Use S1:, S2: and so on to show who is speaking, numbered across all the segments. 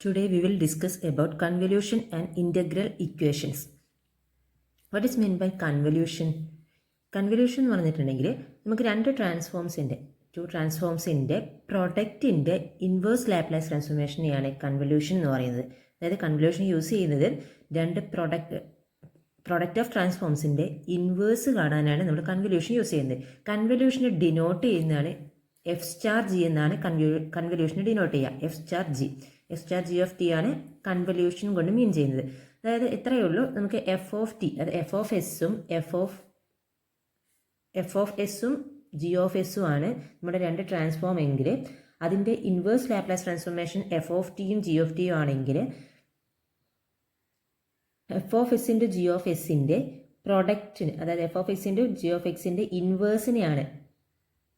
S1: Today we will discuss about convolution and integral equations. What is meant by convolution? Convolution എന്ന് പറഞ്ഞിട്ടുണ്ടെങ്കിൽ നമുക്ക് to ട്രാൻസ്ഫോംസിൻ്റെ പ്രൊഡക്റ്റിൻ്റെ inverse Laplace ട്രാൻസ്ഫോർമേഷനെയാണ് convolution എന്ന് പറയുന്നത്. അതായത് convolution use ചെയ്യുന്നത് രണ്ട് പ്രൊഡക്റ്റ് ഓഫ് ട്രാൻസ്ഫോംസിൻ്റെ ഇൻവേഴ്സ് കാണാനാണ് നമ്മൾ കൺവല്യൂഷൻ യൂസ് ചെയ്യുന്നത്. കൺവല്യൂഷനെ ഡിനോട്ട് ചെയ്യുന്നതാണ് എഫ് സ്റ്റാർ ജി എന്നാണ് കൺവല്യൂഷനെ ഡിനോട്ട് ചെയ്യുക. F star G of t ആണ് കൺവല്യൂഷൻ കൊണ്ട് മീൻ ചെയ്യുന്നത്. അതായത് ഇത്രയേ ഉള്ളൂ. നമുക്ക് എഫ് ഓഫ് ടി, അത് എഫ് ഓഫ് എസും ജി ഓഫ് എസും ആണ് നമ്മുടെ രണ്ട് ട്രാൻസ്ഫോം എങ്കിൽ അതിൻ്റെ inverse Laplace transformation F of ടിയും ജി ഓഫ് ടിയും ആണെങ്കിൽ F of S into G of എസിൻ്റെ പ്രൊഡക്റ്റിന്, അതായത് F of S into G of എക്സിൻ്റെ ഇൻവേഴ്സിനെയാണ്,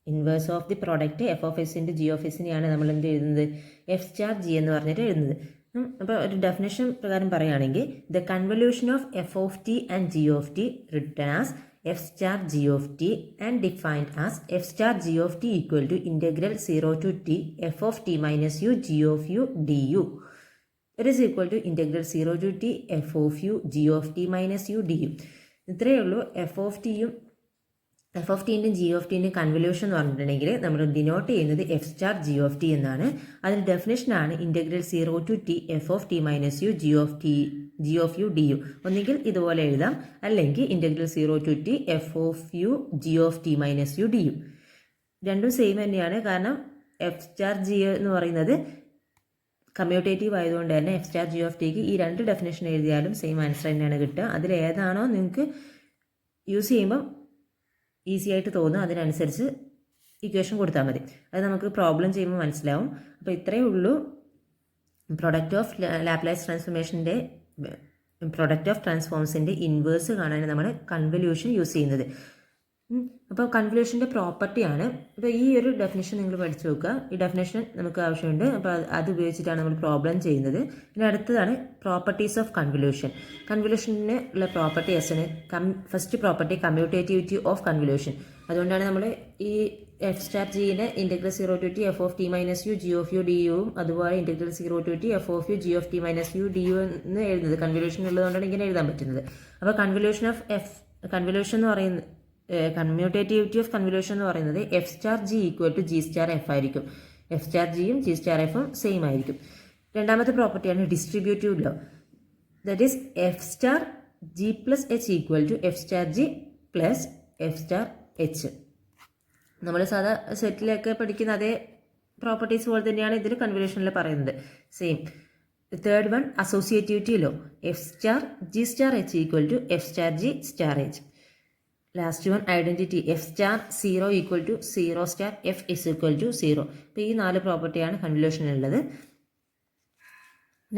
S1: inverse of the product F of S into G of എസിനെയാണ് നമ്മൾ എന്ത് എഴുതുന്നത്, എഫ് സ്റ്റാർ ജി എന്ന് പറഞ്ഞിട്ട് എഴുതുന്നത്. അപ്പോൾ ഒരു ഡെഫിനേഷൻ പ്രകാരം പറയുകയാണെങ്കിൽ the convolution of F of T and G of T written as F star G of T and defined as F star G of T equal to integral 0 to t F of T minus U G of U D U. It is equal to integral 0 to t F of U G of T minus U D U. ഇത്രയേ ഉള്ളൂ. F of ടിൻ്റെയും G of ടിൻ്റെയും convolution എന്ന് പറഞ്ഞിട്ടുണ്ടെങ്കിൽ നമ്മൾ denote ചെയ്യുന്നത് F star G of T എന്നാണ്. അതിൻ്റെ ഡെഫിനേഷനാണ് integral 0 to t F of T minus U G of U D U. ഒന്നുകിൽ ഇതുപോലെ എഴുതാം, അല്ലെങ്കിൽ integral 0 to t F of U G of T minus U D U. രണ്ടും same തന്നെയാണ്. കാരണം എഫ് സ്റ്റാർ ജി എന്ന് പറയുന്നത് കമ്മ്യൂട്ടേറ്റീവ് ആയതുകൊണ്ട് തന്നെ F star G of tick ഈ രണ്ട് ഡെഫിനേഷൻ എഴുതിയാലും സെയിം ആൻസർ തന്നെയാണ് കിട്ടുക. അതിലേതാണോ നിങ്ങൾക്ക് യൂസ് ചെയ്യുമ്പം ഈസി ആയിട്ട് തോന്നുക, അതിനനുസരിച്ച് ഇക്വേഷൻ കൊടുത്താൽ മതി. അത് നമുക്ക് പ്രോബ്ലം ചെയ്യുമ്പോൾ മനസ്സിലാവും. അപ്പോൾ ഇത്രയേ ഉള്ളൂ. പ്രൊഡക്റ്റ് ഓഫ് ട്രാൻസ്ഫോംസിൻ്റെ ഇൻവേഴ്സ് കാണാൻ നമ്മൾ കൺവല്യൂഷൻ യൂസ് ചെയ്യുന്നത്. അപ്പോൾ കൺവല്യൂഷൻ്റെ പ്രോപ്പർട്ടിയാണ്. അപ്പോൾ ഈ ഒരു ഡെഫിനേഷൻ നിങ്ങൾ പഠിച്ചു നോക്കുക. ഈ ഡെഫിനേഷൻ നമുക്ക് ആവശ്യമുണ്ട്. അപ്പോൾ അത് ഉപയോഗിച്ചിട്ടാണ് നമ്മൾ പ്രോബ്ലം ചെയ്യുന്നത്. ഇനി അടുത്തതാണ് പ്രോപ്പർട്ടീസ് ഓഫ് കൺവല്യൂഷൻ. കൺവല്യൂഷന് ഉള്ള properties first property commutativity of convolution. അതുകൊണ്ടാണ് നമ്മൾ ഈ എഫ് സ്റ്റാർ ജിനെ integral 0 to t F of T minus U G of U D യുവും അതുപോലെ integral 0 to t F of U G of T minus U D U എന്ന് എഴുതുന്നത്. Convolution ഉള്ളതുകൊണ്ടാണ് ഇങ്ങനെ എഴുതാൻ പറ്റുന്നത്. അപ്പോൾ കൺവല്യൂഷൻ എന്ന് പറയുന്നത് കമ്മ്യൂട്ടേറ്റിവിറ്റി ഓഫ് കൺവല്യൂഷൻ എന്ന് പറയുന്നത് f star g equal to g star f ആയിരിക്കും. എഫ് സ്റ്റാർ ജിയും ജി സ്റ്റാർ എഫും സെയിം ആയിരിക്കും. രണ്ടാമത്തെ പ്രോപ്പർട്ടിയാണ് distributive law. That is f star g plus h equal to F star g plus f star h. നമ്മൾ സാധാ സെറ്റിലൊക്കെ പഠിക്കുന്ന അതേ പ്രോപ്പർട്ടീസ് പോലെ തന്നെയാണ് ഇതിൽ കൺവല്യൂഷനിൽ പറയുന്നത്. Same. Third one associativity law. F star g star h equal to F star g star h. Last one identity. F star 0 equal to 0 star f is equal to 0. അപ്പോൾ ഈ 4 പ്രോപ്പർട്ടിയാണ് കൺവല്യൂഷനുള്ളത്.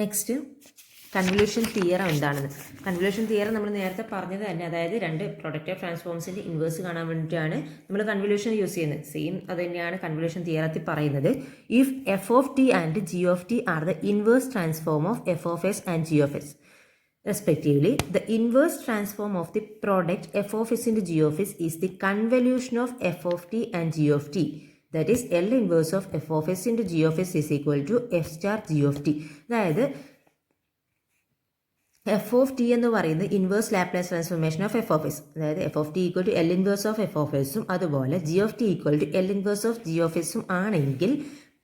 S1: നെക്സ്റ്റ് കൺവല്യൂഷൻ തിയറം എന്താണെന്ന്. Convolution theorem നമ്മൾ നേരത്തെ പറഞ്ഞത് തന്നെ, അതായത് രണ്ട് പ്രൊഡക്റ്റ് ഓഫ് ട്രാൻസ്ഫോംസിൻ്റെ ഇൻവേഴ്സ് കാണാൻ വേണ്ടിയിട്ടാണ് നമ്മൾ കൺവല്യൂഷൻ യൂസ് ചെയ്യുന്നത്. സെയിം അത് തന്നെയാണ് കൺവല്യൂഷൻ തിയറത്തിൽ പറയുന്നത്. If F of T and G of T are the inverse transform of F of S and G of S respectively, the inverse transform of the product f of s into g of s is the convolution of f of t and g of t. That is, L inverse of f of s into g of s is equal to f star g of t. അതായത് F of T എന്ന് പറയുന്നത് inverse Laplace transformation of F of S. അതായത് F of T equal to L inverse of F of എസും അതുപോലെ G of T equal to L inverse of G of എസും ആണെങ്കിൽ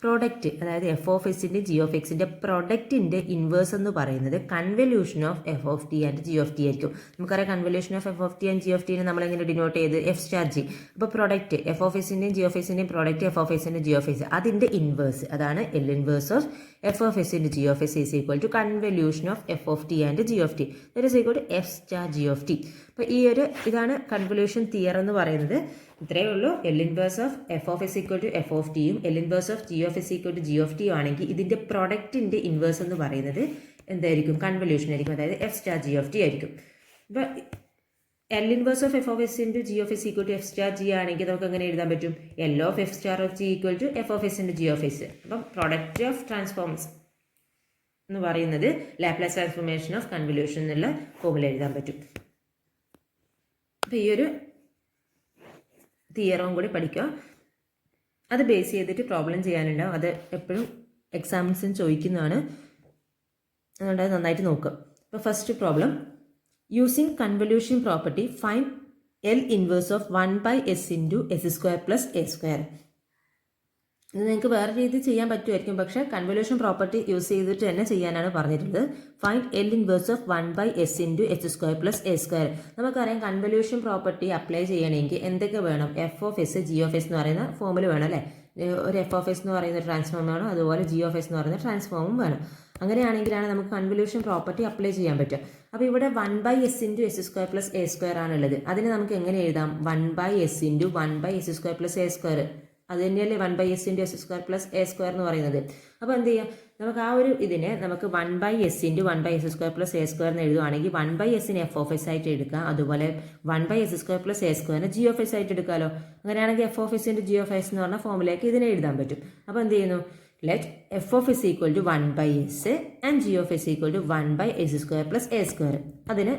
S1: product, അതായത് F of എസിൻ്റെ G of എക്സിൻ്റെ പ്രൊഡക്റ്റിൻ്റെ inverse എന്ന് പറയുന്നത് convolution of F of T and G of T ആയിരിക്കും. നമുക്കറിയാം convolution of F of T and G of ടിനെ നമ്മളെങ്ങനെ ഡിനോട്ട് ചെയ്ത് എഫ് സ്റ്റാർ ജി. അപ്പോൾ പ്രൊഡക്റ്റ് എഫ് ഓഫ് എസിൻ്റെയും ജി ഓഫ് എസിൻ്റെയും പ്രൊഡക്റ്റ് എഫ് ഓഫ് എസിൻ്റെ ജി ഓഫ് എസ്, അതിൻ്റെ ഇൻവേഴ്സ് അതാണ് L inverse of F of എസിൻ്റെ G of S is equal to convolution of F of T and G of T. That is equal to F star G of T. അപ്പോൾ ഇതാണ് convolution theorem എന്ന് പറയുന്നത്. ഇത്രയേ ഉള്ളൂ. L inverse of F of S equal to F of ടിയും L inverse of G of S equal to G of T ആണെങ്കിൽ ഇതിൻ്റെ പ്രൊഡക്റ്റിൻ്റെ inverse എന്ന് പറയുന്നത് എന്തായിരിക്കും, കൺവല്യൂഷൻ ആയിരിക്കും. അതായത് F star G of T ആയിരിക്കും. ഇപ്പോൾ L inverse of F of S into G of S equal to F star g ആണെങ്കിൽ നമുക്ക് എങ്ങനെ എഴുതാൻ പറ്റും, L of f star of g equal to F of S into G of s. അപ്പം product of transforms എന്ന് പറയുന്നത് Laplace transformation of convolution എന്നുള്ള ഫോമിൽ എഴുതാൻ പറ്റും. അപ്പോൾ ഈ ഒരു തിയറവും കൂടി പഠിക്കുക. അത് ബേസ് ചെയ്തിട്ട് പ്രോബ്ലം ചെയ്യാനുണ്ടാവും. അത് എപ്പോഴും എക്സാമിൻസിന് ചോദിക്കുന്നതാണ്. അതുകൊണ്ട് അത് നന്നായിട്ട് നോക്കുക. ഇപ്പോൾ first problem, using convolution property find L inverse of 1/s into s square plus A square. ഇത് നിങ്ങൾക്ക് വേറെ രീതിയിൽ ചെയ്യാൻ പറ്റുമായിരിക്കും, പക്ഷേ കൺവല്യൂഷൻ പ്രോപ്പർട്ടി യൂസ് ചെയ്തിട്ട് തന്നെ ചെയ്യാനാണ് പറഞ്ഞിട്ടുള്ളത്. Find L inverse of 1/s into H square plus A square. നമുക്കറിയാം കൺവല്യൂഷൻ പ്രോപ്പർട്ടി അപ്ലൈ ചെയ്യണമെങ്കിൽ എന്തൊക്കെ വേണം? F of S G of S എന്ന് പറയുന്ന ഫോമിൽ വേണം അല്ലേ? ഒരു എഫ് ഓഫ് എസ് എന്ന് പറയുന്ന ട്രാൻസ്ഫോം വേണം, അതുപോലെ ജി ഓഫ് എസ് എന്ന് പറയുന്ന ട്രാൻസ്ഫോമും വേണം. അങ്ങനെയാണെങ്കിലാണ് നമുക്ക് കൺവല്യൂഷൻ പ്രോപ്പർട്ടി അപ്ലൈ ചെയ്യാൻ പറ്റുക. അപ്പോൾ ഇവിടെ 1/s into s square plus A square ആണുള്ളത്. അതിന് നമുക്ക് എങ്ങനെ എഴുതാം? 1/s into 1/s square plus A square. അത് തന്നെയല്ലേ 1/s into s square plus A square എന്ന് പറയുന്നത്. അപ്പോൾ എന്ത് ചെയ്യാം? നമുക്ക് ആ ഒരു ഇതിനെ നമുക്ക് 1/s into 1/s square plus A square എന്ന് എഴുതുവാണെങ്കിൽ 1/sനെ എഫ് ഓഫ് എസ് ആയിട്ട് എടുക്കാം, അതുപോലെ 1/s സ്ക്വയർ പ്ലസ് എ സ്ക്വയറിനെ ജി ഓഫ് എസ് ആയിട്ട് എടുക്കാമല്ലോ. അങ്ങനെയാണെങ്കിൽ F of S into G of S എന്ന് പറഞ്ഞ ഫോമിലേക്ക് ഇതിനെ എഴുതാൻ പറ്റും. അപ്പോൾ എന്ത് ചെയ്യുന്നു? Let F of S equal to 1/s and G of S equal to 1/s square plus A square. അതിന്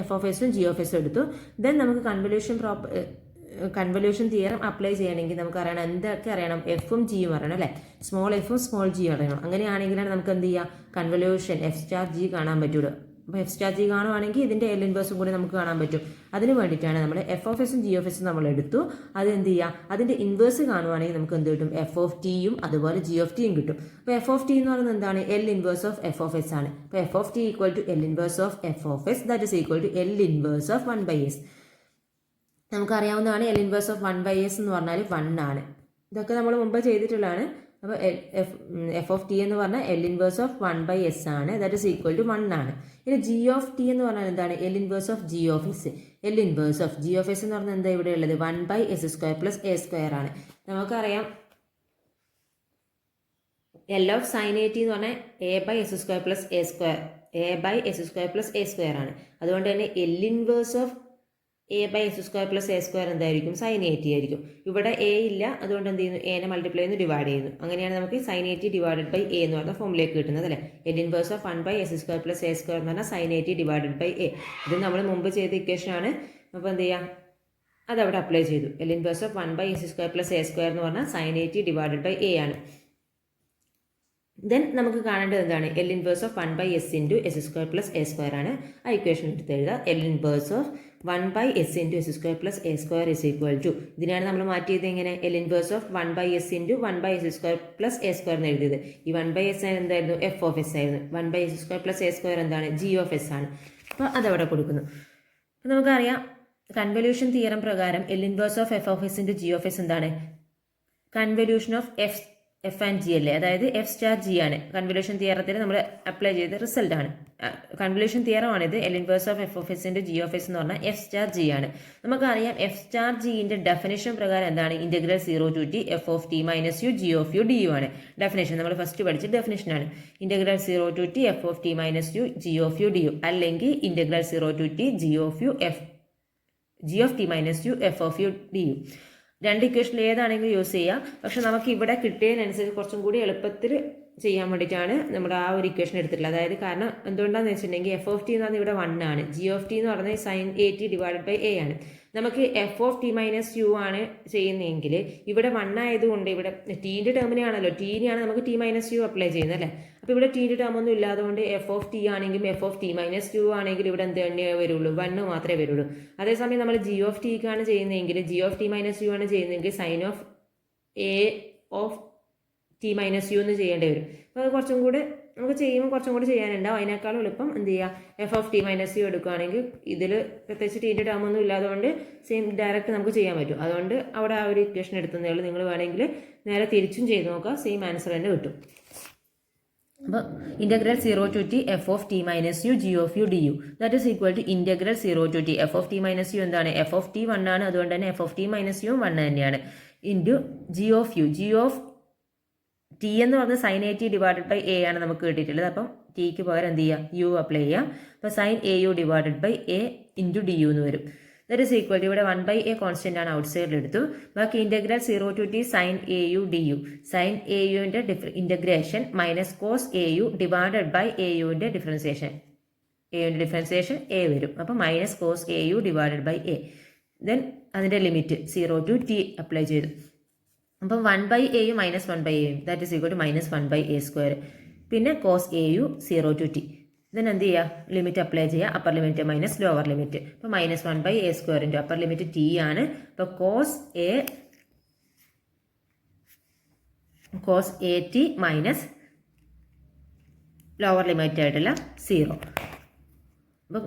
S1: എഫ് ഓഫ് എസും ജി ഓഫ് എസും എടുത്തു. ദെൻ നമുക്ക് കൺവല്യൂഷൻ തിയറം അപ്ലൈ ചെയ്യണമെങ്കിൽ നമുക്ക് അറിയണം എന്തൊക്കെ അറിയണം? എഫും ജിയും അറിയണം അല്ലേ? സ്മോൾ എഫും സ്മോൾ ജിയും അറിയണം. അങ്ങനെയാണെങ്കിലാണ് നമുക്ക് എന്ത് ചെയ്യുക? കൺവല്യൂഷൻ എഫ് സ്റ്റാർ ജി കാണാൻ പറ്റുള്ളൂ. അപ്പോൾ എഫ് സ്റ്റാർ ജി കാണുവാണെങ്കിൽ ഇതിൻ്റെ എൽ ഇൻവേഴ്സും കൂടി നമുക്ക് കാണാൻ പറ്റും. അതിന് വേണ്ടിയിട്ടാണ് നമ്മൾ എഫ് ഓഫ് എസും ജി ഓഫ് എസും നമ്മൾ എടുത്തു. അത് എന്ത് ചെയ്യുക? അതിൻ്റെ ഇൻവേഴ്സ് കാണുവാണെങ്കിൽ നമുക്ക് എന്ത് കിട്ടും? എഫ് ഓഫ് ടിയും അതുപോലെ ജി ഓഫ് ടിയും കിട്ടും. അപ്പോൾ എഫ് ഓഫ് ടി എന്ന് പറയുന്നത് എന്താണ്? L inverse of F of S ആണ്. അപ്പോൾ F of T equal to L inverse of F of S, that is equal to L inverse of 1/s. നമുക്കറിയാവുന്നതാണ് എൽ ഇൻവേഴ്സ് ഓഫ് 1/s എന്ന് പറഞ്ഞാൽ 1 ആണ്. ഇതൊക്കെ നമ്മൾ മുമ്പ് ചെയ്തിട്ടുള്ളതാണ്. അപ്പോൾ എഫ് ഓഫ് ടി എന്ന് പറഞ്ഞാൽ എൽ ഇൻവേഴ്സ് ഓഫ് 1/s ആണ്, ദാറ്റ് ഇസ് ഈക്വൽ ടു 1 ആണ്. ഇനി ജി ഓഫ് ടി എന്ന് പറഞ്ഞാൽ എന്താണ്? L inverse of G of S. L inverse of G of S എന്ന് പറഞ്ഞാൽ എന്താ ഇവിടെ ഉള്ളത്? 1/s square plus A square ആണ്. നമുക്കറിയാം L of sine a t എന്ന് പറഞ്ഞാൽ a/s square plus A square, a/s square plus A square ആണ്. അതുകൊണ്ട് തന്നെ L inverse of a/s square plus A square എന്തായിരിക്കും? സൈൻ എ ടി ആയിരിക്കും. ഇവിടെ എ ഇല്ല, അതുകൊണ്ട് എന്ത് ചെയ്യുന്നു? എനെ മൾട്ടിപ്ലൈ ചെയ്യുന്നു, ഡിവൈഡ് ചെയ്യുന്നു. അങ്ങനെയാണ് നമുക്ക് sine a t divided by a എന്ന് പറഞ്ഞ ഫോമിലേക്ക് കിട്ടുന്നത് അല്ലേ? L inverse of 1/s square plus A square എന്ന് പറഞ്ഞാൽ sine a t divided by a. ഇത് നമ്മൾ മുമ്പ് ചെയ്ത ഇക്വേഷൻ ആണ്. അപ്പോൾ എന്ത് ചെയ്യാം? അതവിടെ അപ്ലൈ ചെയ്തു. L inverse of 1/s square plus A square എന്ന് പറഞ്ഞാൽ sine a t divided by a ആണ്. ദെൻ നമുക്ക് കാണേണ്ടത് എന്താണ്? L inverse of 1/s into s square plus A square ആണ്. ആ ഇക്വേഷൻ എടുത്ത് എഴുതാം. L inverse of 1/s into s square plus A square is equal to, ഇതിനാണ് നമ്മൾ മാറ്റിയത് എങ്ങനെ? L inverse of 1/s into 1/s square plus A square എന്ന് എഴുതിയത്. ഈ 1/s എന്തായിരുന്നു? എഫ് ഓഫ് എസ് ആയിരുന്നു. 1/s square plus A square എന്താണ്? ജി ഓഫ് എസ് ആണ്. അപ്പോൾ അതവിടെ കൊടുക്കുന്നു. അപ്പോൾ നമുക്കറിയാം കൺവല്യൂഷൻ തിയറം പ്രകാരം L inverse of F of S into G of S എന്താണ്? Convolution of F and G അല്ലേ? അതായത് എഫ് സ്റ്റാർ ജി ആണ്. കൺവല്യൂഷൻ തിയറത്തിൽ നമ്മൾ അപ്ലൈ ചെയ്ത റിസൾട്ട് ആണ്. കൺവല്യൂഷൻ തിയറമാണിത്. L inverse of F of എസിൻ്റെ ജി ഓഫ് എസ് എന്ന് പറഞ്ഞാൽ എഫ് സ്റ്റാർ ജി ആണ്. നമുക്കറിയാം എഫ് സ്റ്റാർ ജിന്റെ ഡെഫിനേഷൻ പ്രകാരം എന്താണ്? Integral 0 to t F of T minus U G of U D U ആണ്. ഡെഫിനേഷൻ നമ്മൾ ഫസ്റ്റ് പഠിച്ച ഡെഫിനേഷൻ ആണ്. Integral 0 to t F of T minus U G of U D U, അല്ലെങ്കിൽ integral 0 to t G of T minus U F of U D U. രണ്ട് ഇക്വേഷനിൽ ഏതാണെങ്കിലും use ചെയ്യാം. പക്ഷെ നമുക്ക് ഇവിടെ കിട്ടിയതിനനുസരിച്ച് കുറച്ചും കൂടി എളുപ്പത്തിൽ ചെയ്യാൻ വേണ്ടിയിട്ടാണ് നമ്മുടെ ആ ഒരു ഇക്വേഷൻ എടുത്തിട്ടുള്ളത്. അതായത് കാരണം എന്തുകൊണ്ടാണെന്ന് വെച്ചിട്ടുണ്ടെങ്കിൽ എഫ് ഓഫ് ടി എന്ന് പറഞ്ഞാൽ ഇവിടെ 1 ആണ്. ജി ഓഫ് ടി എന്ന് പറഞ്ഞാൽ sine a t divided by a ആണ്. നമുക്ക് f of T minus u ആണ് ചെയ്യുന്നതെങ്കിൽ ഇവിടെ 1 ആയതുകൊണ്ട് ഇവിടെ ടീൻ്റെ ടേമിനെയാണല്ലോ, ടീനെയാണ് നമുക്ക് ടി മൈനസ് യു അപ്ലൈ ചെയ്യുന്നത് അല്ലേ? അപ്പോൾ ഇവിടെ ടീൻ്റെ ടേം ഒന്നും ഇല്ലാതുകൊണ്ട് എഫ് ഓഫ് ടി ആണെങ്കിലും f of T minus u ആണെങ്കിലും ഇവിടെ എന്ത് തന്നെയേ വരുള്ളൂ? 1 മാത്രമേ വരുള്ളൂ. അതേസമയം നമ്മൾ ജി ഓഫ് ടിക്കാണ് ചെയ്യുന്നതെങ്കിൽ g of T minus u ആണ് ചെയ്യുന്നതെങ്കിൽ sine of a of T minus u എന്ന് ചെയ്യേണ്ടി വരും. അപ്പോൾ അത് കുറച്ചും കൂടെ നമുക്ക് ചെയ്യുമ്പോൾ കുറച്ചും കൂടി ചെയ്യാനുണ്ടാവും. അതിനേക്കാളും എളുപ്പം എന്ത് ചെയ്യുക? F of T minus u എടുക്കുകയാണെങ്കിൽ ഇതിൽ പ്രത്യേകിച്ച് ടീൻ്റെ ടേം ഒന്നും ഇല്ലാതുകൊണ്ട് സെയിം ഡയറക്റ്റ് നമുക്ക് ചെയ്യാൻ പറ്റും. അതുകൊണ്ട് അവിടെ ആ ഒരു ഇക്വേഷൻ എടുത്തതേ ഉള്ളൂ. നിങ്ങൾ വേണമെങ്കിൽ നേരെ തിരിച്ചും ചെയ്ത് നോക്കുക, സെയിം ആൻസർ തന്നെ കിട്ടും. അപ്പോൾ integral 0 to t F of T minus U G of U D u, that is equal to integral 0 to t F of T minus u എന്താണ്? എഫ് ഓഫ് ടി 1 ആണ്. അതുകൊണ്ട് തന്നെ f of T minus u 1 തന്നെയാണ്. Into G of U, G of T എന്ന് പറഞ്ഞാൽ sine a t divided by a ആണ് നമുക്ക് കിട്ടിയിട്ടുള്ളത്. അപ്പം ടിക്ക് പകരം എന്ത് ചെയ്യുക? യു അപ്ലൈ ചെയ്യുക. അപ്പോൾ sine A U divided by a into d U എന്ന് വരും. ദാറ്റ് ഇസ് ഈക്വൽ ടു ഇവിടെ 1/a കോൺസ്റ്റന്റ് ആണ് ഔട്ട് സൈഡിൽ എടുത്തു. ബാക്കി integral 0 to t sine A U D U, sine A യുവിൻ്റെ integration minus cos A U divided by A യുവിൻ്റെ differentiation, എയുടെ ഡിഫറൻസിയേഷൻ എ വരും. അപ്പോൾ minus cos A U divided by A. Then അതിൻ്റെ ലിമിറ്റ് 0 to t അപ്ലൈ ചെയ്തു. അപ്പം 1/a യും minus 1/a യും that is equal to minus 1/a square. പിന്നെ cos A U 0 to t. then എന്ത് ചെയ്യുക, ലിമിറ്റ് അപ്ലൈ ചെയ്യുക, upper limit minus lower limit. അപ്പോൾ -1/a² into upper limit t ആണ്. അപ്പോൾ cos a T minus lower limit ആയിട്ടുള്ള 0. അപ്പോൾ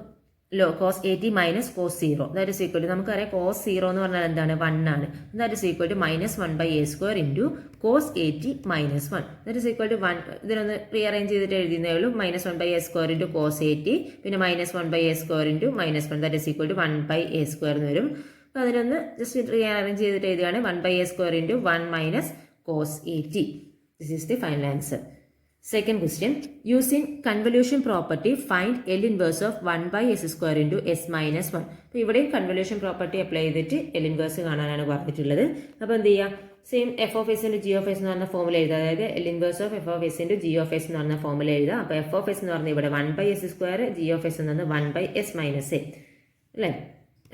S1: cos a T minus cos 0 that is equal to, നമുക്കറിയാം cos 0 എന്ന് പറഞ്ഞാൽ എന്താണ്, 1 ആണ്. That is equal to -1/a² into cos a T minus 1 that is equal to 1. ഇതിനൊന്ന് റീഅറേഞ്ച് ചെയ്തിട്ട് എഴുതുന്നേ ഉള്ളൂ. -1/a² into cos a t പിന്നെ -1/a² into -1 that is equal to 1/a² എന്ന് വരും. അപ്പോൾ അതിനൊന്ന് ജസ്റ്റ് റീഅറേഞ്ച് ചെയ്തിട്ട് എഴുതുകയാണ് 1/a² into 1 minus cos a t. This is the final answer. Second question, using convolution property find L inverse of 1/s² into s minus 1. അപ്പോൾ ഇവിടെയും convolution property apply ചെയ്തിട്ട് L inverse കാണാനാണ് പറഞ്ഞിട്ടുള്ളത്. അപ്പോൾ എന്ത് ചെയ്യുക, same F of S into G of S എന്ന് പറഞ്ഞ ഫോമുല എഴുതുക. അതായത് L inverse of F of S into G of S എന്ന് പറഞ്ഞ ഫോമുല എഴുതുക. അപ്പോൾ എഫ് ഓഫ് എസ് എന്ന് പറഞ്ഞാൽ ഇവിടെ 1/s², ജി ഓഫ് എസ് എന്ന് പറഞ്ഞാൽ 1/s മൈനസ് എ അല്ലേ.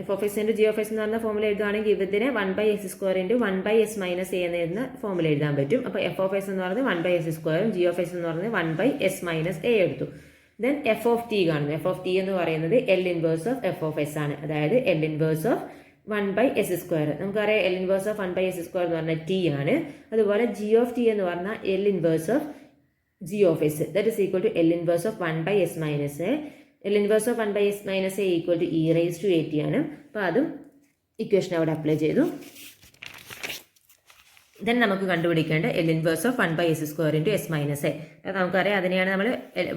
S1: F of S into G of S എന്ന് പറഞ്ഞ ഫോമുല എഴുതുകയാണെങ്കിൽ ഇതിനെ 1/s² into 1/s minus A എന്ന ഫോമുല എഴുതാൻ പറ്റും. അപ്പോൾ എഫ് ഓഫ് എസ് എന്ന് പറഞ്ഞാൽ 1/s², ജി ഓഫ് എസ് എന്ന് പറഞ്ഞാൽ 1/s മൈനസ് എ എടുത്തു. ദെൻ എഫ് ഓഫ് ടി കാണുന്നു. എഫ് ഓഫ് ടി എന്ന് പറയുന്നത് L inverse of F of S ആണ്. അതായത് L ഇൻവേഴ്സ് ഓഫ് 1/s². നമുക്കറിയാം L ഇൻവേഴ്സ് ഓഫ് 1/s² എന്ന് പറഞ്ഞാൽ ടി ആണ്. അതുപോലെ ജി ഓഫ് ടി എന്ന് പറഞ്ഞാൽ L inverse of G of S that is equal to L inverse of 1/s minus a. L inverse of 1/s minus a equal to e raise to at ആണ്. അപ്പോൾ അതും equation അവിടെ apply ചെയ്തു. Then നമുക്ക് കണ്ടുപിടിക്കേണ്ട L inverse of 1/s² into S minus A. അപ്പോൾ നമുക്കറിയാം അതിനെയാണ് നമ്മൾ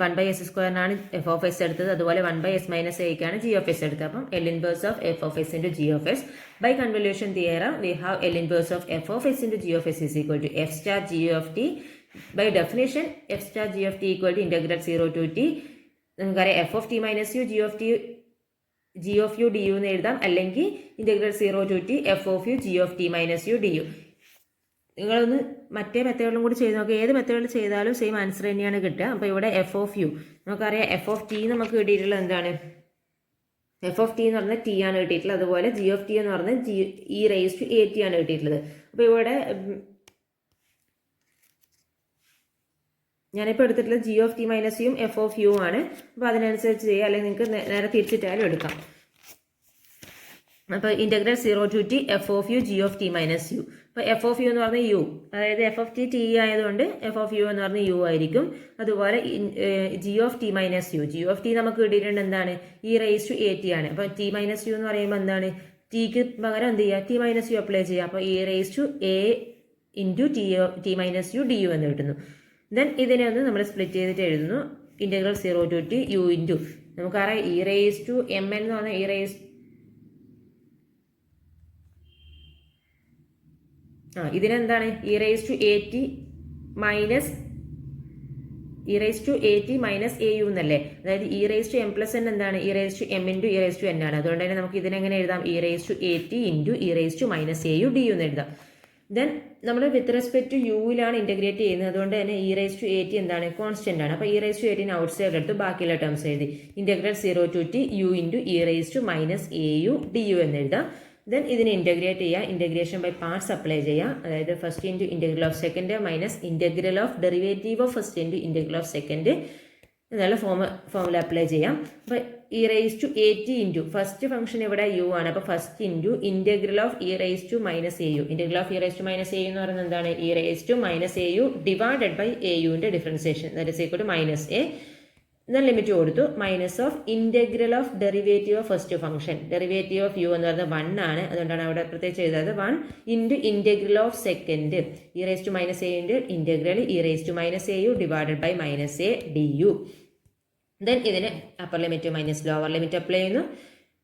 S1: 1/s² എഫ് ഓഫ് എസ് എടുത്തത്. അതുപോലെ 1/s മൈനസ് എക്കാണ് ജി ഓഫ് എസ് എടുത്തത്. അപ്പം L inverse of F of S into G of S by convolution theorem we have L inverse of F of S into G of S is equal to F star G of T. By definition F star G of T equal to integral 0 to t. നമുക്കറിയാം F of T minus U G of U D U എന്ന് എഴുതാം, അല്ലെങ്കിൽ integral 0 to t F of U G of T minus U D u. നിങ്ങളൊന്ന് മറ്റേ മെത്തേഡിലും കൂടി ചെയ്ത് നോക്കുക. ഏത് മെത്തേഡിൽ ചെയ്താലും സെയിം ആൻസർ തന്നെയാണ് കിട്ടുക. അപ്പോൾ ഇവിടെ എഫ് ഓഫ് യു നമുക്കറിയാം, എഫ് ഓഫ് ടി നമുക്ക് കിട്ടിയിട്ടുള്ളത് എന്താണ്, എഫ് ഓഫ് ടി എന്ന് പറഞ്ഞാൽ ടി ആണ് കിട്ടിയിട്ടുള്ളത്. അതുപോലെ ജി ഓഫ് ടി എന്ന് പറഞ്ഞാൽ E raise to A t ആണ് കിട്ടിയിട്ടുള്ളത്. അപ്പോൾ ഇവിടെ ഞാനിപ്പോൾ എടുത്തിട്ടുള്ളത് ജി ഓഫ് ടി മൈനസ് യും എഫ് ഓഫ് യു ആണ്. അപ്പോൾ അതിനനുസരിച്ച് ചെയ്യുക, അല്ലെങ്കിൽ നിങ്ങൾക്ക് നേരെ തിരിച്ചിട്ടാലും എടുക്കാം. അപ്പോൾ integral 0 to t F of U G of T minus u. അപ്പോൾ എഫ് ഓഫ് യു എന്ന് പറഞ്ഞാൽ യു, അതായത് എഫ് ഓഫ് ടി ആയതുകൊണ്ട് എഫ് ഓഫ് യു എന്ന് പറഞ്ഞാൽ യു ആയിരിക്കും. അതുപോലെ G of T minus U, G of t നമുക്ക് കിട്ടിയിട്ടുണ്ട് എന്താണ്, E raise to A t ആണ്. അപ്പോൾ ടി മൈനസ് യു എന്ന് പറയുമ്പോൾ എന്താണ്, ടിക്ക് പകരം എന്ത് ചെയ്യുക, ടി മൈനസ് യു അപ്ലൈ ചെയ്യുക. അപ്പോൾ E raise to A into T minus U D U എന്ന് കിട്ടുന്നു. ദെൻ ഇതിനെ ഒന്ന് നമ്മൾ സ്പ്ലിറ്റ് ചെയ്തിട്ട് എഴുതുന്നു. Integral 0 to t U into നമുക്കറിയാം E raise to M N എന്ന് പറഞ്ഞാൽ ഇ റൈസ് ഇതിനെന്താണ് E raise to A T minus A U എന്നല്ലേ. അതായത് E raise to M plus N എന്താണ്, E raise to M into E raise to N ആണ്. അതുകൊണ്ട് തന്നെ നമുക്ക് ഇതിനെങ്ങനെ എഴുതാം, E raise to A T into E raise to minus A U D U എന്ന് എഴുതാം. ദെൻ നമ്മൾ വിത്ത് റെസ്പെക്ട് ടു യുവിലാണ് ഇൻ്റഗ്രേറ്റ് ചെയ്യുന്നത്. അതുകൊണ്ട് തന്നെ E raise to A T എന്താണ്, കോൺസ്റ്റന്റ് ആണ്. അപ്പോൾ ഇ റൈസ് ടു എ ടിന് ഔട്ട് സൈഡ് എടുത്ത് ബാക്കിയുള്ള ടേംസ് എഴുതി. Integral 0 to t U into E raise to minus A U D U എന്ന് എഴുതാം. ദെൻ ഇതിനെ ഇൻ്റഗ്രേറ്റ് ചെയ്യുക, ഇൻ്റഗ്രേഷൻ ബൈ പാർട്സ് അപ്ലൈ ചെയ്യുക. അതായത് first into integral of second minus integral of derivative of first into integral of second എന്നുള്ള formula apply ചെയ്യാം. അപ്പോൾ E raise to A T into first function ഇവിടെ U ആണ്. അപ്പോൾ first into integral of E raise to minus A U. Integral of E raise to minus A U എന്ന് പറയുന്നത് എന്താണ്, E raise to minus A U divided by A യുവിൻ്റെ differentiation that is equal to minus a. എന്നാൽ limit കൊടുത്തു, minus of integral of derivative of first function. Derivative of u എന്ന് പറയുന്നത് 1 ആണ്. അതുകൊണ്ടാണ് അവിടെ പ്രത്യേകിച്ച് എഴുതാതെ 1 into integral of second e raise to minus a into integral e raise to minus A U divided by minus a d u. Then ഇതിന് upper limit minus lower limit apply ചെയ്യുന്നു.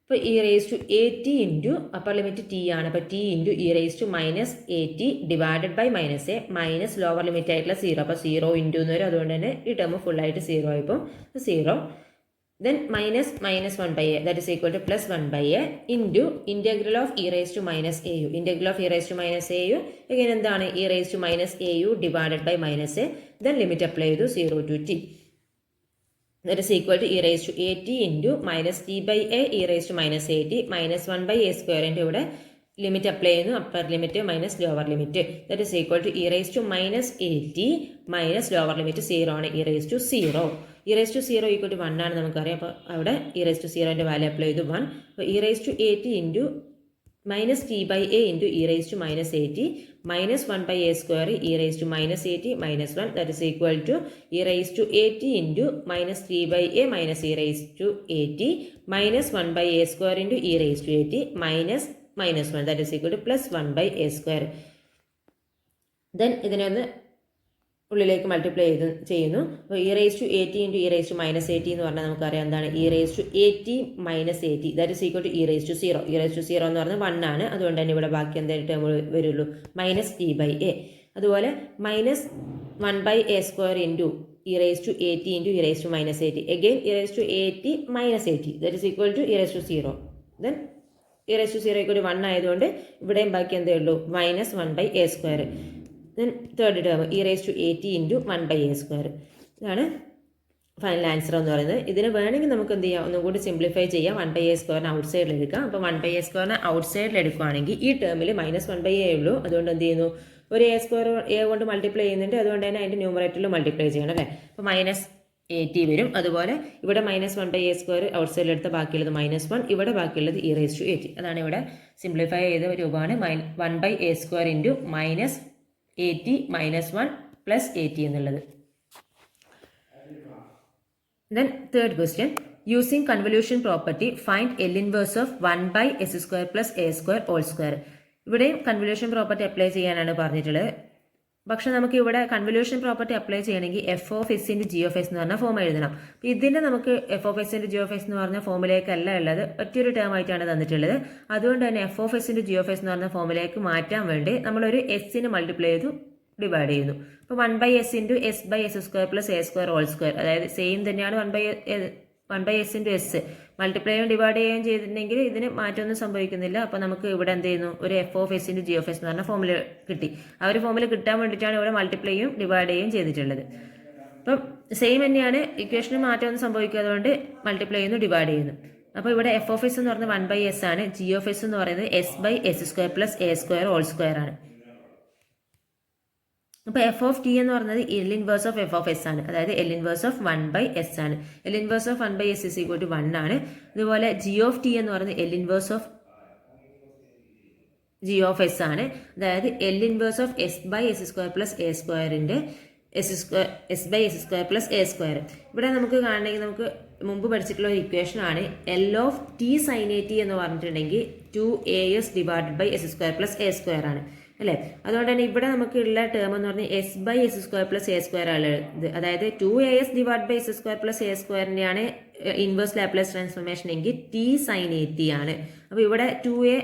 S1: ഇപ്പോൾ e raise to A T into upper limit t ആണ്. അപ്പോൾ t into E raise to minus a t divided by minus a minus lower limit ആയിട്ടുള്ള 0. അപ്പോൾ 0 into എന്ന് വരും. അതുകൊണ്ട് തന്നെ ഈ ടേം ഫുള്ളായിട്ട് 0 ആയിപ്പോൾ 0. Then minus 1/a that is equal to plus 1/a into integral of E raise to minus A U. Integral of E raise to minus A u എങ്ങനെ എന്താണ്, E raise to minus A U divided by minus a. Then limit apply ചെയ്തു 0 to t. That is equal to e raised to at into minus t by a e raised to minus at minus 1/a square into ഇവിടെ limit apply ചെയ്യുന്നു, upper limit minus lower limit, that is equal to e raise to minus 80 minus lower limit 0 ആണ്, e raise to 0. E raise to 0 equal to 1 ആണ് നമുക്കറിയാം. അപ്പോൾ അവിടെ e raise to 0ൻ്റെ value apply ചെയ്തു 1. അപ്പോൾ e raise to 80 into minus t by a into e raised to minus 80 minus 1 by a square e raised to minus 80 minus 1, that is equal to e raised to 80 into minus 3 by a minus e raised to 80 minus 1 by a square into e raised to 80 minus 1, that is equal to plus 1 by a square. Then ഇതിനെ ഒന്ന് ഉള്ളിലേക്ക് multiply ചെയ്യുന്നു. അപ്പോൾ e raise to 80 into e raise to minus 80 എന്ന് പറഞ്ഞാൽ നമുക്കറിയാം എന്താണ്, e raise to 80 minus 80, that is equal to e raise to 0. E raise to 0 എന്ന് പറഞ്ഞാൽ 1 ആണ്, അതുകൊണ്ട് തന്നെ ഇവിടെ ബാക്കി എന്തായിട്ട് വരുള്ളൂ, മൈനസ് ടി ബൈ എ. അതുപോലെ minus 1 by a square into e raise to 80 into e raise to minus 80, again e raise to 80 minus 80, that is equal to e raise to 0. Then e raise to 0 equal to 1 ആയതുകൊണ്ട് ഇവിടെയും ബാക്കി എന്തേ ഉള്ളൂ, minus 1 by a square. Then third term e raise to 80 into 1 by a square. ഇതാണ് final answer എന്ന് പറയുന്നത്. ഇതിന് വേണമെങ്കിൽ നമുക്ക് എന്ത് ചെയ്യാം, ഒന്നും കൂടി സിംപ്ലിഫൈ ചെയ്യാം. 1 ബൈ എ സ്ക്വയറിന് ഔട്ട് സൈഡിൽ എടുക്കാം. അപ്പോൾ 1 ബൈ എ സ്ക്വയറിന് ഔട്ട് സൈഡിൽ എടുക്കുകയാണെങ്കിൽ ഈ ടേമിൽ മൈനസ് 1 ബൈ എ ഉള്ളൂ, അതുകൊണ്ട് എന്ത് ചെയ്യുന്നു, ഒരു എ സ്ക്വയർ എ കൊണ്ട് മൾട്ടിപ്ലൈ ചെയ്യുന്നുണ്ട്, അതുകൊണ്ട് തന്നെ അതിൻ്റെ ന്യൂമറേറ്ററിൽ മൾട്ടിപ്ലൈ ചെയ്യണം അല്ലേ. അപ്പോൾ മൈനസ് 80 വരും. അതുപോലെ ഇവിടെ minus 1 by a square out സൈഡിൽ എടുത്ത ബാക്കിയുള്ളത് മൈനസ് 1, ഇവിടെ ബാക്കിയുള്ളത് ഇ റേസ് ടു 80. അതാണ് ഇവിടെ സിംപ്ലിഫൈ ചെയ്ത രൂപമാണ് 1 by a square into minus 80 minus 1 plus 80 എന്നുള്ളത്. Then third question, using convolution property find L inverse of 1 by s square plus a square whole square. ഇവിടെയും കൺവല്യൂഷൻ പ്രോപ്പർട്ടി അപ്ലൈ ചെയ്യാനാണ് പറഞ്ഞിട്ടുള്ളത്. പക്ഷെ നമുക്ക് ഇവിടെ കൺവല്യൂഷൻ പ്രോപ്പർട്ടി അപ്ലൈ ചെയ്യണമെങ്കിൽ F of S into G of S എന്ന് പറഞ്ഞ form എഴുതണം. അപ്പോൾ ഇതിൻ്റെ നമുക്ക് f of S into G of S എന്ന് പറഞ്ഞ ഫോമിലേക്കല്ല ഉള്ളത്, ഒറ്റൊരു ടേം ആയിട്ടാണ് തന്നിട്ടുള്ളത്. അതുകൊണ്ട് തന്നെ f of S into G of S എന്ന് പറഞ്ഞ ഫോമിലേക്ക് മാറ്റാൻ വേണ്ടി നമ്മളൊരു എസിന് മൾട്ടിപ്ലൈ ചെയ്തു ഡിവൈഡ് ചെയ്യുന്നു. അപ്പോൾ 1 by s into s by s square plus A square whole square, അതായത് സെയിം തന്നെയാണ് 1 by s into s. Multiply ചെയ്യുകയും ഡിവൈഡ് ചെയ്യുകയും ചെയ്തിട്ടുണ്ടെങ്കിൽ ഇതിന് മാറ്റമൊന്നും സംഭവിക്കുന്നില്ല. അപ്പോൾ നമുക്ക് ഇവിടെ എന്ത് ചെയ്യുന്നു, ഒരു F of S into G of S എന്ന് പറഞ്ഞ ഫോമിൽ കിട്ടി. ആ ഒരു ഫോമിൽ കിട്ടാൻ വേണ്ടിയിട്ടാണ് ഇവിടെ മൾട്ടിപ്ലൈയും ഡിവൈഡ് ചെയ്യുകയും ചെയ്തിട്ടുള്ളത്. അപ്പം സെയിം തന്നെയാണ്, ഇക്വേഷന് മാറ്റമൊന്നും സംഭവിക്കാത്തതുകൊണ്ട് മൾട്ടിപ്ലൈ ചെയ്യുന്നു ഡിവൈഡ് ചെയ്യുന്നു. അപ്പോൾ ഇവിടെ എഫ് ഓഫ് എസ് എന്ന് പറയുന്നത് 1 ബൈ എസ് ആണ്, ജി ഓഫ് എസ് എന്ന് പറയുന്നത് s by s square plus A square whole square ആണ്. അപ്പോൾ എഫ് ഓഫ് ടി എന്ന് പറയുന്നത് L inverse of F of S ആണ്, അതായത് L inverse of 1 by s ആണ്. L inverse of 1 by s is equal to 1 ആണ്. അതുപോലെ G of T എന്ന് പറയുന്നത് L inverse of G of S ആണ്, അതായത് L inverse of S by s square plus a സ്ക്വയറിൻ്റെ s by s square plus A square. ഇവിടെ നമുക്ക് കാണണമെങ്കിൽ നമുക്ക് മുമ്പ് പഠിച്ചിട്ടുള്ള ഒരു ഇക്വേഷൻ ആണ് L of t sine a t എന്ന് പറഞ്ഞിട്ടുണ്ടെങ്കിൽ 2as divided by s square plus A square ആണ് അല്ലേ. അതുകൊണ്ട് തന്നെ ഇവിടെ നമുക്കുള്ള ടേം എന്ന് പറഞ്ഞാൽ s by s square plus A square ആണ്, അതായത് 2as divide by s square plus a സ്ക്വയറിൻ്റെയാണ് ഇൻവേഴ്സ് ലാപ്ലേസ് ട്രാൻസ്ഫോർമേഷൻ എങ്കിൽ ടി സൈൻ എ ടി ആണ്. അപ്പോൾ ഇവിടെ 2a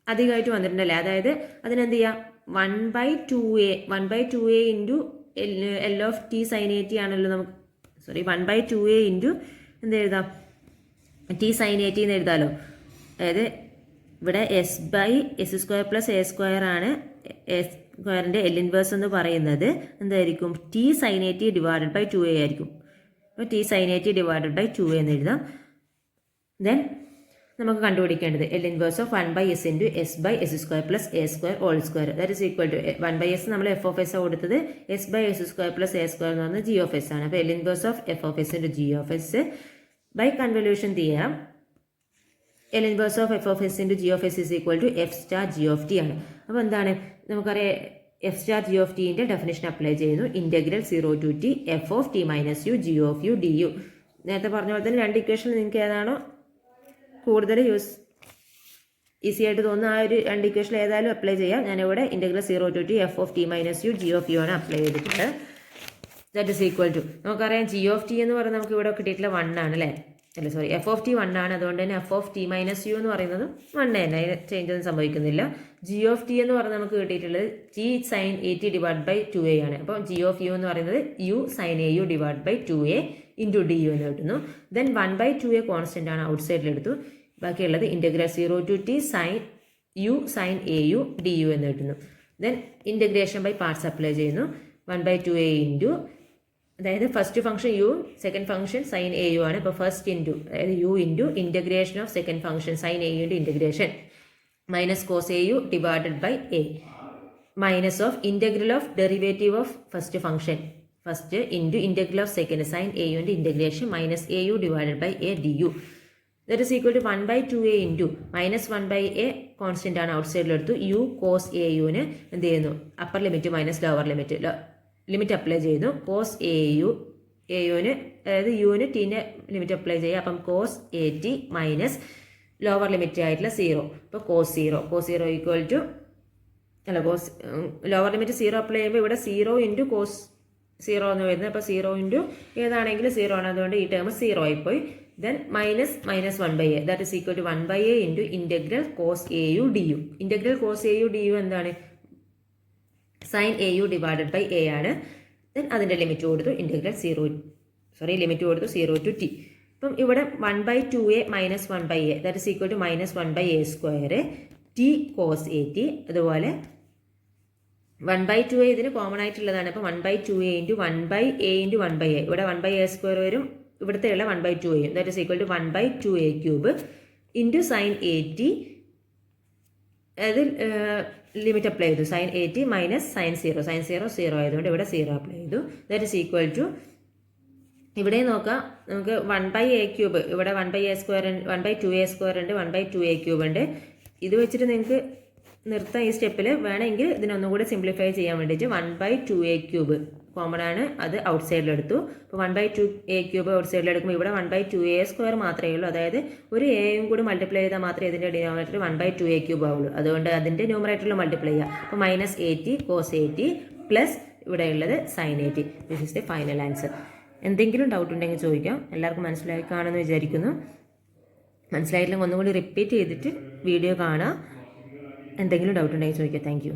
S1: അധികമായിട്ട് വന്നിട്ടുണ്ടല്ലേ, അതായത് അതിനെന്ത് ചെയ്യാം, 1 by 2a into l of t sine a t ആണല്ലോ നമുക്ക്, സോറി 1 ബൈ 2a ഇൻറ്റു എന്ത് എഴുതാം, ടി സൈൻ എ ടി എന്ന് എഴുതാമല്ലോ. അതായത് ഇവിടെ s by s square plus A square ആണ് എസ് സ്ക്വയറിൻ്റെ എൽ ഇൻവേഴ്സ് എന്ന് പറയുന്നത് എന്തായിരിക്കും, t sine a t divided by 2a ആയിരിക്കും. അപ്പോൾ t sine a t divided by 2a എന്ന് എഴുതാം. ദെൻ നമുക്ക് കണ്ടുപിടിക്കേണ്ടത് l inverse of 1 by s into s by s square plus A square whole square, that is equal to 1 by s നമ്മൾ f of s കൊടുത്തത്, s by s square plus A square എന്ന് പറഞ്ഞാൽ g of S ആണ്. അപ്പോൾ L inverse of F of S into G of S by convolution theorem L inverse of F of S into G of s is equal to F star G of t ആണ്. അപ്പോൾ എന്താണ് നമുക്കറിയാം, f star G of ടീൻ്റെ definition apply ചെയ്യുന്നു. Integral 0 to t f of T minus U G of U D u. നേരത്തെ പറഞ്ഞ പോലെ തന്നെ രണ്ട് ഇക്വേഷനിൽ നിങ്ങൾക്ക് ഏതാണോ കൂടുതൽ ഈസി ആയിട്ട് തോന്നുന്ന ആ ഒരു രണ്ട് ഇക്വേഷൻ ഏതായാലും അപ്ലൈ ചെയ്യാം. ഞാനിവിടെ integral 0 to t f of T minus U G of u ആണ് അപ്ലൈ ചെയ്തിട്ടുണ്ട്. ദാറ്റ് ഇസ് ഈക്വൽ ടു നമുക്കറിയാം ജി ഓഫ് ടി എന്ന് പറയുന്നത് നമുക്ക് ഇവിടെ കിട്ടിയിട്ടുള്ള 1 ആണ് അല്ലേ, അല്ല സോറി എഫ് ഓഫ് ടി 1 ആണ്. അതുകൊണ്ട് തന്നെ f of T minus u എന്ന് പറയുന്നത് 1 തന്നെ, അതിന് ചേഞ്ച് ഒന്നും സംഭവിക്കുന്നില്ല. ജി ഓഫ് ടി എന്ന് പറഞ്ഞാൽ നമുക്ക് കിട്ടിയിട്ടുള്ളത് t sine a t divide by 2a ആണ്. അപ്പോൾ ജി ഓഫ് യു എന്ന് പറയുന്നത് u sine A u divide by 2a into d U എന്ന് കിട്ടുന്നു. ദെൻ 1 ബൈ 2a കോൺസ്റ്റൻ്റ് ആണ്, ഔട്ട് സൈഡിലെടുത്തു. ബാക്കിയുള്ളത് integral 0 to t sine u sine A U D U എന്ന് കിട്ടുന്നു. Then integration by parts apply ചെയ്യുന്നു. 1 ബൈ 2a ഇൻറ്റു അതായത് first function u second function sine A U ആണ്. ഇപ്പോൾ first into അതായത് u into integration of second function sine a യുൻ്റെ integration minus cos A U divided by a minus of integral of derivative of first function first into integral of second sine a യുൻ്റെ integration minus A U divided by a d u that is equal to 1/2a into minus 1/a constant ആണ് out സൈഡിലെടുത്തു u cos a യുവിന് എന്ത് ചെയ്യുന്നു upper limit minus lower limit apply ചെയ്യുന്നു cos a യുവിന് അതായത് യുവിന് ടീൻ്റെ ലിമിറ്റ് അപ്ലൈ ചെയ്യുക. അപ്പം cos a T minus lower limit ആയിട്ടുള്ള 0. ഇപ്പോൾ cos zero equal to cos lower limit 0 apply ചെയ്യുമ്പോൾ ഇവിടെ 0 ഇൻറ്റു കോസ് 0 എന്ന് വരുന്നത്. അപ്പോൾ 0 ഇൻറ്റു ഏതാണെങ്കിലും 0 ആണ്. അതുകൊണ്ട് ഈ ടേം 0 ആയിപ്പോയി. Then minus 1/a that is equal to 1/a into integral cos A U D u. Integral cos A U D u എന്താണ് sine A U divided by a ആണ്. ദെൻ അതിൻ്റെ ലിമിറ്റ് കൊടുത്തു limit കൊടുത്തു 0 to t. അപ്പം ഇവിടെ 1/2a minus 1/a that is equal to minus 1/a square t cos a t. അതുപോലെ 1/2a ഇതിന് common ആയിട്ടുള്ളതാണ്. അപ്പോൾ 1/2a into 1/a into 1/a ഇവിടെ 1/a സ്ക്വയർ വരും. ഇവിടുത്തെ ഉള്ള 1/2a that is equal to 1/2a cube into sine a t അത് limit apply ചെയ്തു sine a T minus sine 0 ആയതുകൊണ്ട് ഇവിടെ 0 അപ്ലൈ ചെയ്തു. ദാറ്റ് ഇസ് ഈക്വൽ ടു ഇവിടെ നോക്കാം നമുക്ക് 1/a ക്യൂബ് ഇവിടെ 1/a സ്ക്വയർ 1/2a സ്ക്വയർ ഉണ്ട് 1/2a ക്യൂബ് ഉണ്ട്. ഇത് വെച്ചിട്ട് നിങ്ങൾക്ക് നിർത്താം ഈ സ്റ്റെപ്പിൽ. വേണമെങ്കിൽ ഇതിനൊന്നും കൂടെ സിംപ്ലിഫൈ ചെയ്യാൻ വേണ്ടിയിട്ട് 1/2a ക്യൂബ് കോമൺ ആണ് അത് ഔട്ട് സൈഡിലെടുത്തു. അപ്പോൾ 1/2a ക്യൂബ് ഔട്ട് സൈഡിലെടുക്കുമ്പോൾ ഇവിടെ 1/2a സ്ക്വയർ മാത്രമേ ഉള്ളൂ. അതായത് ഒരു എയും കൂടി മൾട്ടിപ്ലൈ ചെയ്താൽ മാത്രമേ ഇതിൻ്റെ ഡിനോമിനേറ്റർ 1/2a ക്യൂബ് ആവുള്ളൂ. അതുകൊണ്ട് അതിൻ്റെ ന്യൂമറേറ്ററിൽ മൾട്ടിപ്ലൈ ചെയ്യുക. അപ്പോൾ minus a t cos a t plus ഇവിടെ ഉള്ളത് sine a t. This is the final answer. എന്തെങ്കിലും ഡൗട്ട് ഉണ്ടെങ്കിൽ ചോദിക്കാം. എല്ലാവർക്കും മനസ്സിലായി കാണുമെന്ന് വിചാരിക്കുന്നു. മനസ്സിലായിട്ടില്ലെങ്കിൽ ഒന്നുകൂടി റിപ്പീറ്റ് ചെയ്തിട്ട് വീഡിയോ കാണാം. എന്തെങ്കിലും ഡൗട്ട് ഉണ്ടെങ്കിൽ ചോദിക്കാം. Thank you.